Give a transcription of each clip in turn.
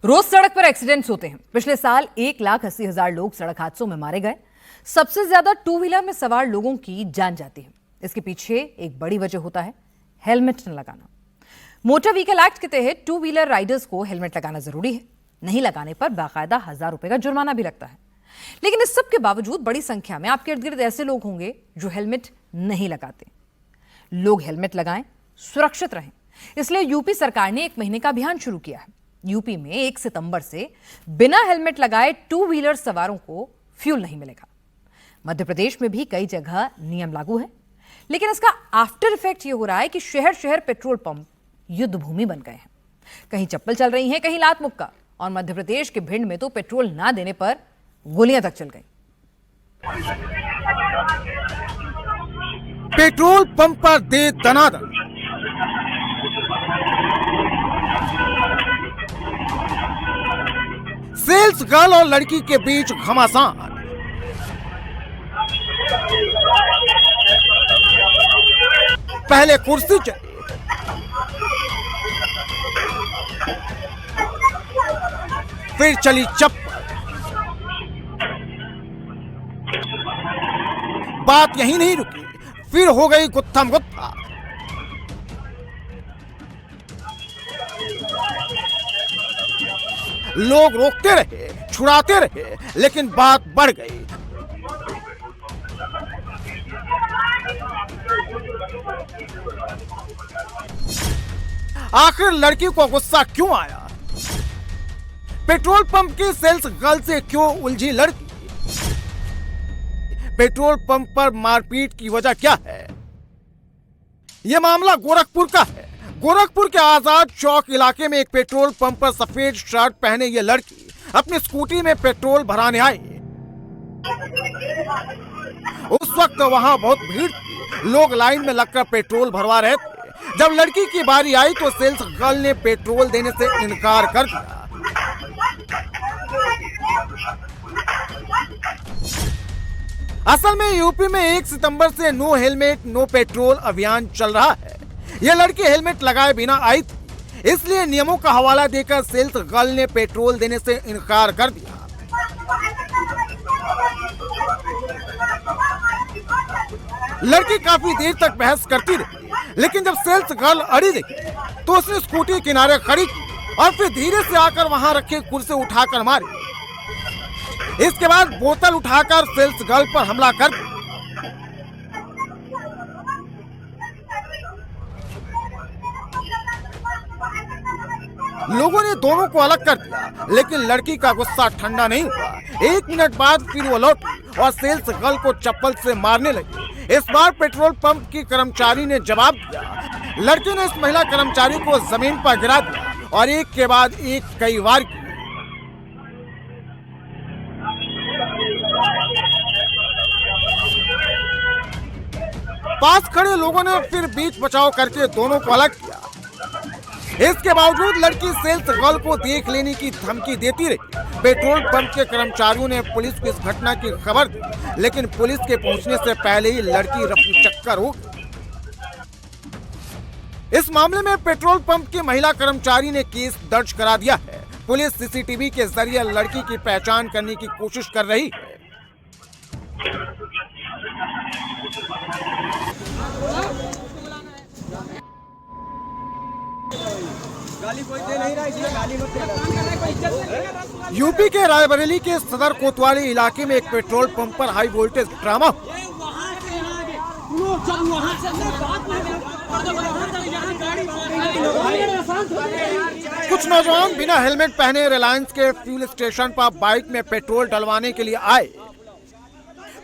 रोज सड़क पर एक्सीडेंट्स होते हैं। पिछले साल 1,80,000 लोग सड़क हादसों में मारे गए। सबसे ज्यादा टू व्हीलर में सवार लोगों की जान जाती है। इसके पीछे एक बड़ी वजह होता है हेलमेट न लगाना। मोटर व्हीकल एक्ट के तहत टू व्हीलर राइडर्स को हेलमेट लगाना जरूरी है। नहीं लगाने पर बाकायदा 1,000 रुपए का जुर्माना भी लगता है। लेकिन इस सब के बावजूद बड़ी संख्या में आपके इर्द गिर्द ऐसे लोग होंगे जो हेलमेट नहीं लगाते। लोग हेलमेट लगाएं, सुरक्षित रहें, इसलिए यूपी सरकार ने 1 महीने का अभियान शुरू किया है। यूपी में 1 सितंबर से बिना हेलमेट लगाए टू व्हीलर सवारों को फ्यूल नहीं मिलेगा। मध्य प्रदेश में भी कई जगह नियम लागू है, लेकिन इसका आफ्टर इफेक्ट यह हो रहा है कि शहर शहर पेट्रोल पंप युद्ध भूमि बन गए हैं। कहीं चप्पल चल रही है, कहीं लात मुक्का, और मध्य प्रदेश के भिंड में तो पेट्रोल ना देने पर गोलियां तक चल गई। पेट्रोल पंप पर दे दनादन। सेल्स गर्ल और लड़की के बीच घमासान। पहले कुर्सी चली, फिर चली चप्पल। बात यहीं नहीं रुकी, फिर हो गई गुत्थम गुत्था। लोग रोकते रहे, छुड़ाते रहे, लेकिन बात बढ़ गई। आखिर लड़की को गुस्सा क्यों आया? पेट्रोल पंप की सेल्स गर्ल से क्यों उलझी लड़की? पेट्रोल पंप पर मारपीट की वजह क्या है? यह मामला गोरखपुर का है। गोरखपुर के आजाद चौक इलाके में एक पेट्रोल पंप पर सफेद शर्ट पहने ये लड़की अपनी स्कूटी में पेट्रोल भराने आई। उस वक्त वहां बहुत भीड़ थी, लोग लाइन में लगकर पेट्रोल भरवा रहे थे। जब लड़की की बारी आई तो सेल्स गर्ल ने पेट्रोल देने से इनकार कर दिया। असल में यूपी में 1 सितंबर से नो हेलमेट नो पेट्रोल अभियान चल रहा है। यह लड़की हेलमेट लगाए बिना आई थी, इसलिए नियमों का हवाला देकर सेल्स गर्ल ने पेट्रोल देने से इनकार कर दिया। लड़की काफी देर तक बहस करती रही, लेकिन जब सेल्स गर्ल अड़ी दिखी तो उसने स्कूटी किनारे खड़ी की और फिर धीरे से आकर वहां रखे कुर्सी उठाकर मारी। इसके बाद बोतल उठाकर सेल्स गर्ल पर हमला कर दिया। लोगों ने दोनों को अलग कर दिया, लेकिन लड़की का गुस्सा ठंडा नहीं हुआ। 1 मिनट बाद फिर वो लौटी और सेल्स गर्ल को चप्पल से मारने लगी। इस बार पेट्रोल पंप की कर्मचारी ने जवाब दिया। लड़की ने इस महिला कर्मचारी को जमीन पर गिरा दिया और एक के बाद एक कई वार की। पास खड़े लोगों ने फिर बीच बचाव करके दोनों को अलग किया। इसके बावजूद लड़की सेल्स गर्ल को देख लेने की धमकी देती रही। पेट्रोल पंप के कर्मचारियों ने पुलिस को इस घटना की खबर दी, लेकिन पुलिस के पहुंचने से पहले ही लड़की रफू चक्कर हो गई। इस मामले में पेट्रोल पंप की महिला कर्मचारी ने केस दर्ज करा दिया है। पुलिस सीसीटीवी के जरिए लड़की की पहचान करने की कोशिश कर रही है। यूपी के रायबरेली के सदर कोतवाली इलाके में एक पेट्रोल पंप पर हाई वोल्टेज ड्रामा हुआ। कुछ नौजवान बिना हेलमेट पहने रिलायंस के फ्यूल स्टेशन पर बाइक में पेट्रोल डलवाने के लिए आए।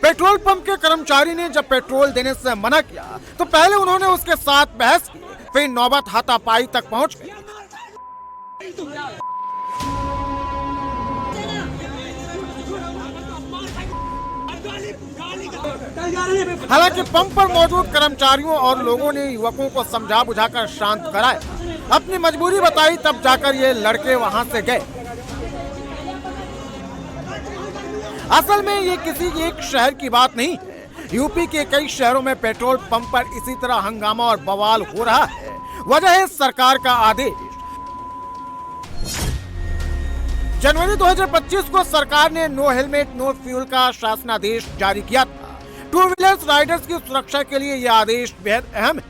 पेट्रोल पंप के कर्मचारी ने जब पेट्रोल देने से मना किया तो पहले उन्होंने उसके साथ बहस की, फिर नौबत हाथापाई तक पहुंच गई। हालांकि पंप पर मौजूद कर्मचारियों और लोगों ने युवकों को समझा बुझाकर शांत कराया। अपनी मजबूरी बताई, तब जाकर ये लड़के वहां से गए। असल में ये किसी एक शहर की बात नहीं है। यूपी के कई शहरों में पेट्रोल पंप पर इसी तरह हंगामा और बवाल हो रहा है। वजह है सरकार का आदेश। जनवरी 2025 को सरकार ने नो हेलमेट नो फ्यूल का शासनादेश जारी किया था। टू व्हीलर्स राइडर्स की सुरक्षा के लिए यह आदेश बेहद अहम है,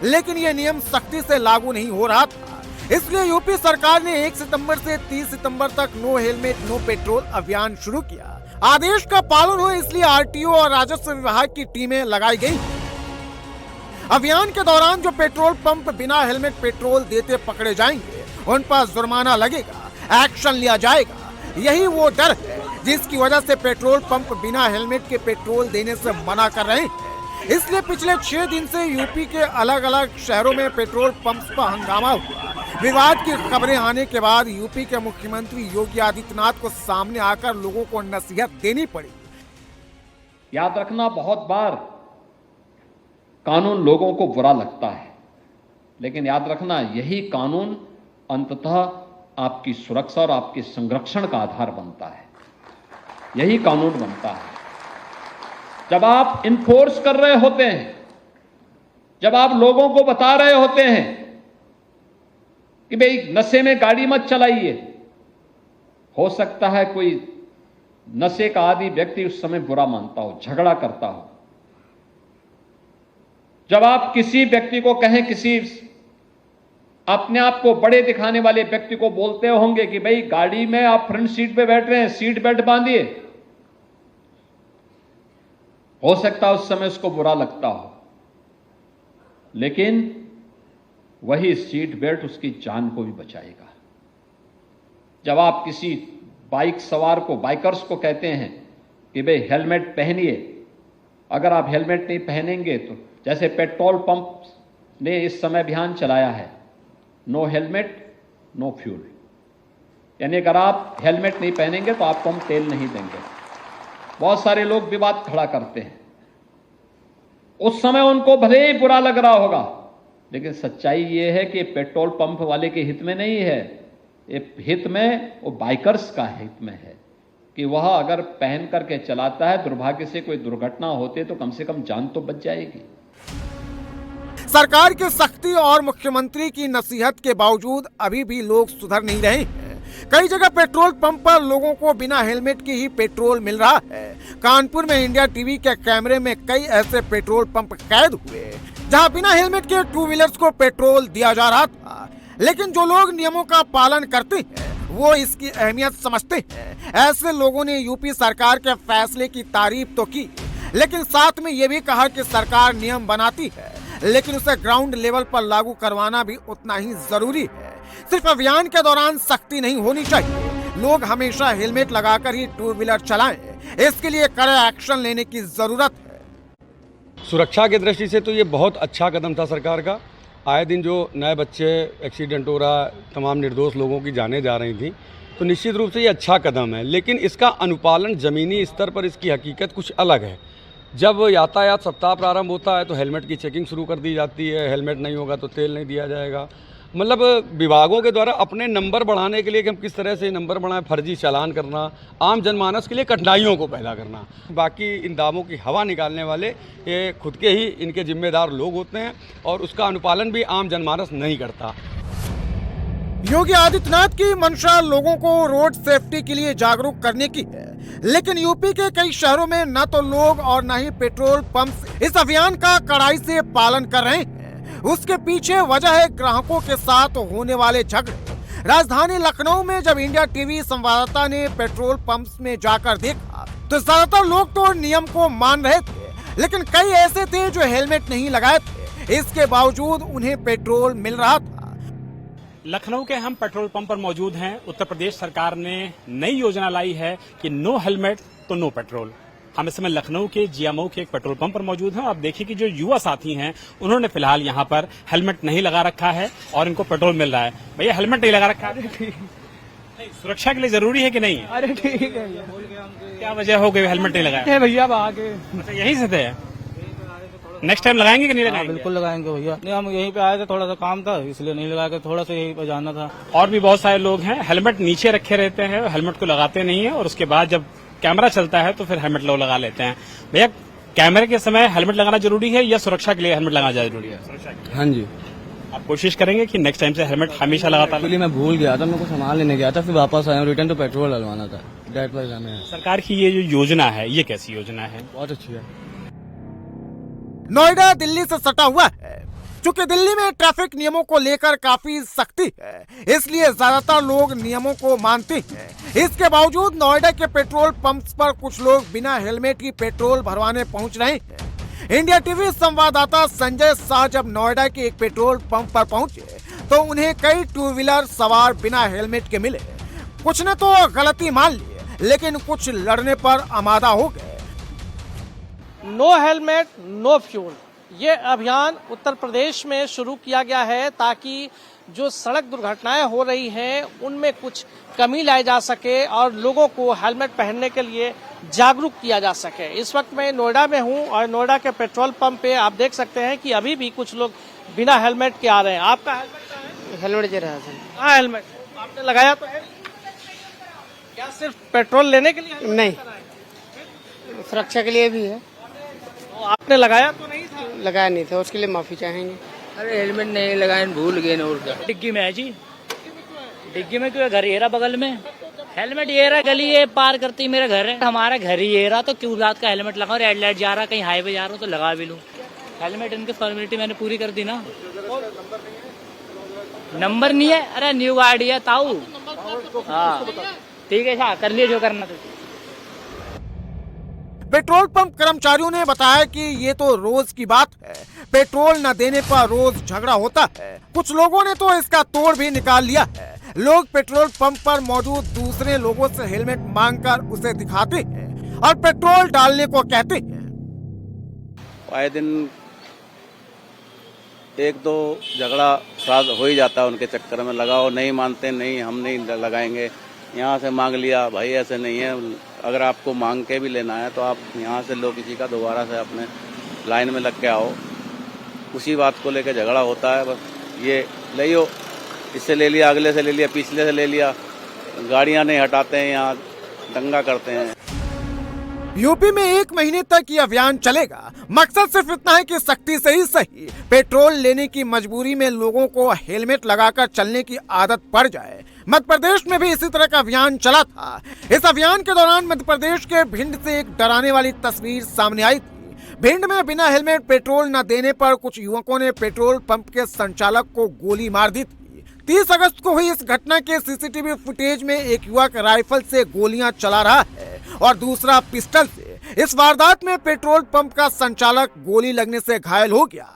लेकिन यह नियम सख्ती से लागू नहीं हो रहा था। इसलिए यूपी सरकार ने 1 सितंबर से 30 सितंबर तक नो हेलमेट नो पेट्रोल अभियान शुरू किया। आदेश का पालन हो इसलिए आरटीओ और राजस्व विभाग की टीमें लगाई गई। अभियान के दौरान जो पेट्रोल पंप बिना हेलमेट पेट्रोल देते पकड़े जाएंगे, उन पर जुर्माना लगेगा, एक्शन लिया जाएगा। यही वो डर है जिसकी वजह से पेट्रोल पंप बिना हेलमेट के पेट्रोल देने से मना कर रहे हैं। इसलिए पिछले 6 दिन से यूपी के अलग अलग शहरों में पेट्रोल पंप्स पर हंगामा हुआ। विवाद की खबरें आने के बाद यूपी के मुख्यमंत्री योगी आदित्यनाथ को सामने आकर लोगों को नसीहत देनी पड़ी। याद रखना, बहुत बार कानून लोगों को बुरा लगता है, लेकिन याद रखना यही कानून अंततः आपकी सुरक्षा और आपके संरक्षण का आधार बनता है। यही कानून बनता है। जब आप इन्फोर्स कर रहे होते हैं, जब आप लोगों को बता रहे होते हैं कि भाई नशे में गाड़ी मत चलाइए, हो सकता है कोई नशे का आदी व्यक्ति उस समय बुरा मानता हो, झगड़ा करता हो। जब आप किसी व्यक्ति को कहें, किसी अपने आप को बड़े दिखाने वाले व्यक्ति को बोलते होंगे कि भाई गाड़ी में आप फ्रंट सीट पे बैठ रहे हैं, सीट बेल्ट बांधिए, हो सकता है उस समय उसको बुरा लगता हो, लेकिन वही सीट बेल्ट उसकी जान को भी बचाएगा। जब आप किसी बाइक सवार को, बाइकर्स को कहते हैं कि भाई हेलमेट पहनिए, अगर आप हेलमेट नहीं पहनेंगे तो, जैसे पेट्रोल पंप ने इस समय अभियान चलाया है, नो हेलमेट नो फ्यूल, यानी अगर आप हेलमेट नहीं पहनेंगे तो आपको हम तेल नहीं देंगे। बहुत सारे लोग विवाद खड़ा करते हैं, उस समय उनको भले ही बुरा लग रहा होगा, लेकिन सच्चाई ये है कि पेट्रोल पंप वाले के हित में नहीं है, ये हित में वो बाइकर्स का हित में है कि वह अगर पहन करके चलाता है, दुर्भाग्य से कोई दुर्घटना होती है तो कम से कम जान तो बच जाएगी। सरकार की सख्ती और मुख्यमंत्री की नसीहत के बावजूद अभी भी लोग सुधर नहीं रहे हैं। कई जगह पेट्रोल पंप पर लोगों को बिना हेलमेट के ही पेट्रोल मिल रहा है। कानपुर में इंडिया टीवी के कैमरे में कई ऐसे पेट्रोल पंप कैद हुए जहां बिना हेलमेट के टू व्हीलर्स को पेट्रोल दिया जा रहा था। लेकिन जो लोग नियमों का पालन करते हैं वो इसकी अहमियत समझते हैं। ऐसे लोगों ने यूपी सरकार के फैसले की तारीफ तो की, लेकिन साथ में ये भी कहा कि सरकार नियम बनाती है, लेकिन उसे ग्राउंड लेवल पर लागू करवाना भी उतना ही जरूरी है। सिर्फ अभियान के दौरान सख्ती नहीं होनी चाहिए, लोग हमेशा हेलमेट लगाकर ही टू व्हीलर चलाएं। इसके लिए कड़े एक्शन लेने की जरूरत है। सुरक्षा की दृष्टि से तो ये बहुत अच्छा कदम था सरकार का। आए दिन जो नए बच्चे एक्सीडेंट हो रहा, तमाम निर्दोष लोगों की जानें जा रही थी, तो निश्चित रूप से ये अच्छा कदम है। लेकिन इसका अनुपालन ज़मीनी स्तर पर इसकी हकीकत कुछ अलग है। जब यातायात सप्ताह प्रारंभ होता है तो हेलमेट की चेकिंग शुरू कर दी जाती है, हेलमेट नहीं होगा तो तेल नहीं दिया जाएगा। मतलब विभागों के द्वारा अपने नंबर बढ़ाने के लिए कि हम किस तरह से नंबर बढ़ाएं, फर्जी चालान करना, आम जनमानस के लिए कठिनाइयों को पैदा करना। बाकी इन दावों की हवा निकालने वाले ये खुद के ही इनके जिम्मेदार लोग होते हैं और उसका अनुपालन भी आम जनमानस नहीं करता। योगी आदित्यनाथ की मंशा लोगों को रोड सेफ्टी के लिए जागरूक करने की है, लेकिन यूपी के कई शहरों में न तो लोग और न ही पेट्रोल पंप इस अभियान का कड़ाई से पालन कर रहे हैं। उसके पीछे वजह है ग्राहकों के साथ होने वाले झगड़े। राजधानी लखनऊ में जब इंडिया टीवी संवाददाता ने पेट्रोल पंप्स में जाकर देखा तो ज्यादातर लोग तो नियम को मान रहे थे, लेकिन कई ऐसे थे जो हेलमेट नहीं लगाए थे। इसके बावजूद उन्हें पेट्रोल मिल रहा था। लखनऊ के हम पेट्रोल पंप पर मौजूद हैं। उत्तर प्रदेश सरकार ने नई योजना लाई है कि नो हेलमेट तो नो पेट्रोल। हम इस समय लखनऊ के जियामऊ के एक पेट्रोल पंप पर मौजूद हैं। आप देखिए कि जो युवा साथी हैं उन्होंने फिलहाल यहाँ पर हेलमेट नहीं लगा रखा है और इनको पेट्रोल मिल रहा है। भैया हेलमेट नहीं लगा रखा है? नहीं, सुरक्षा के लिए जरूरी है कि नहीं? अरे ठीक है, क्या वजह हो गई हेलमेट नहीं लगाया? भैया आगे यहीं से थे, नेक्स्ट टाइम लगाएंगे कि नहीं लगाएंगे? बिल्कुल लगाएंगे भैया। नहीं, हम यहीं पे आए थे, थोड़ा सा काम था इसलिए नहीं लगा के थोड़ा सा यहीं पे जाना था। और भी बहुत सारे लोग हैं हेलमेट नीचे रखे रहते हैं, हेलमेट को लगाते नहीं है और उसके बाद जब कैमरा चलता है तो फिर हेलमेट लोग लगा लेते हैं। भैया कैमरे के समय हेलमेट लगाना जरूरी है या सुरक्षा के लिए हेलमेट लगाना जरूरी है? हाँ जी, आप कोशिश करेंगे कि नेक्स्ट टाइम से हेलमेट हमेशा लगातार एक्चुअली मैं भूल गया था, मेरे को सामान लेने गया था, फिर वापस आया, रिटर्न तो पेट्रोल डलवाना था, डेट पर जाना है। सरकार की ये जो योजना है, ये कैसी योजना है? बहुत अच्छी है। नोएडा दिल्ली से सटा हुआ है। चूंकि दिल्ली में ट्रैफिक नियमों को लेकर काफी सख्ती है, इसलिए ज्यादातर लोग नियमों को मानते हैं। इसके बावजूद नोएडा के पेट्रोल पंप्स पर कुछ लोग बिना हेलमेट की पेट्रोल भरवाने पहुंच रहे हैं। इंडिया टीवी संवाददाता संजय शाह जब नोएडा के एक पेट्रोल पंप पर पहुंचे तो उन्हें कई टू व्हीलर सवार बिना हेलमेट के मिले। कुछ ने तो गलती मान ली, लेकिन कुछ लड़ने पर आमादा हो गए। नो हेलमेट नो फ्यूल, ये अभियान उत्तर प्रदेश में शुरू किया गया है ताकि जो सड़क दुर्घटनाएं हो रही हैं उनमें कुछ कमी लाई जा सके और लोगों को हेलमेट पहनने के लिए जागरूक किया जा सके। इस वक्त मैं नोएडा में हूं और नोएडा के पेट्रोल पंप पे आप देख सकते हैं कि अभी भी कुछ लोग बिना हेलमेट के आ रहे हैं। आपका हेलमेट कहाँ है? हेलमेट दे रहा था। हाँ, हेलमेट आपने लगाया तो है? क्या सिर्फ पेट्रोल लेने के लिए हेलमेट नहीं, लगाया? सुरक्षा के लिए भी है। तो आपने लगाया तो नहीं था? लगाया नहीं था, उसके लिए माफी चाहेंगे। अरे हेलमेट नहीं लगाए, भूल गए ना। और क्या डिग्गी में है जी, डिग्गी में क्यों? घर ये रहा बगल में, हेलमेट ये रहा, गली ये पार करती मेरा घर है, हमारा घर ही ये रहा, तो क्यों रात का हेलमेट लगाऊं? रेड लाइट जा रहा, कहीं हाईवे जा रहा हूँ तो लगा भी लूं हेलमेट। इनकी फॉर्मेलिटी मैंने पूरी कर दी ना। नंबर नहीं है? अरे न्यू गाड़ी है ताऊ। हाँ ठीक है, हाँ कर लिए जो करना था। पेट्रोल पंप कर्मचारियों ने बताया कि ये तो रोज की बात है, पेट्रोल न देने पर रोज झगड़ा होता है। कुछ लोगों ने तो इसका तोड़ भी निकाल लिया है। लोग पेट्रोल पंप पर मौजूद दूसरे लोगों से हेलमेट मांगकर उसे दिखाते हैं और पेट्रोल डालने को कहते हैं। आए दिन एक दो झगड़ा साथ हो ही जाता है, उनके चक्कर में लगाओ, नहीं मानते, नहीं हम नहीं लगाएंगे। यहाँ से मांग लिया, भाई ऐसे नहीं है, अगर आपको मांग के भी लेना है तो आप यहाँ से लो किसी का, दोबारा से अपने लाइन में लग के आओ। उसी बात को लेकर झगड़ा होता है। बस ये ले लो, इससे ले लिया, अगले से ले लिया, पिछले से ले लिया, गाड़ियाँ नहीं हटाते हैं, यहाँ दंगा करते हैं। यूपी में 1 महीने तक ये अभियान चलेगा। मकसद सिर्फ इतना है कि सख्ती से ही सही पेट्रोल लेने की मजबूरी में लोगों को हेलमेट लगाकर चलने की आदत पड़ जाए। मध्य प्रदेश में भी इसी तरह का अभियान चला था। इस अभियान के दौरान मध्य प्रदेश के भिंड से एक डराने वाली तस्वीर सामने आई थी। भिंड में बिना हेलमेट पेट्रोल न देने पर कुछ युवकों ने पेट्रोल पंप के संचालक को गोली मार दी थी। 30 अगस्त को हुई इस घटना के सीसीटीवी फुटेज में एक युवक राइफल से गोलियां चला रहा है और दूसरा पिस्टल से। इस वारदात में पेट्रोल पंप का संचालक गोली लगने से घायल हो गया।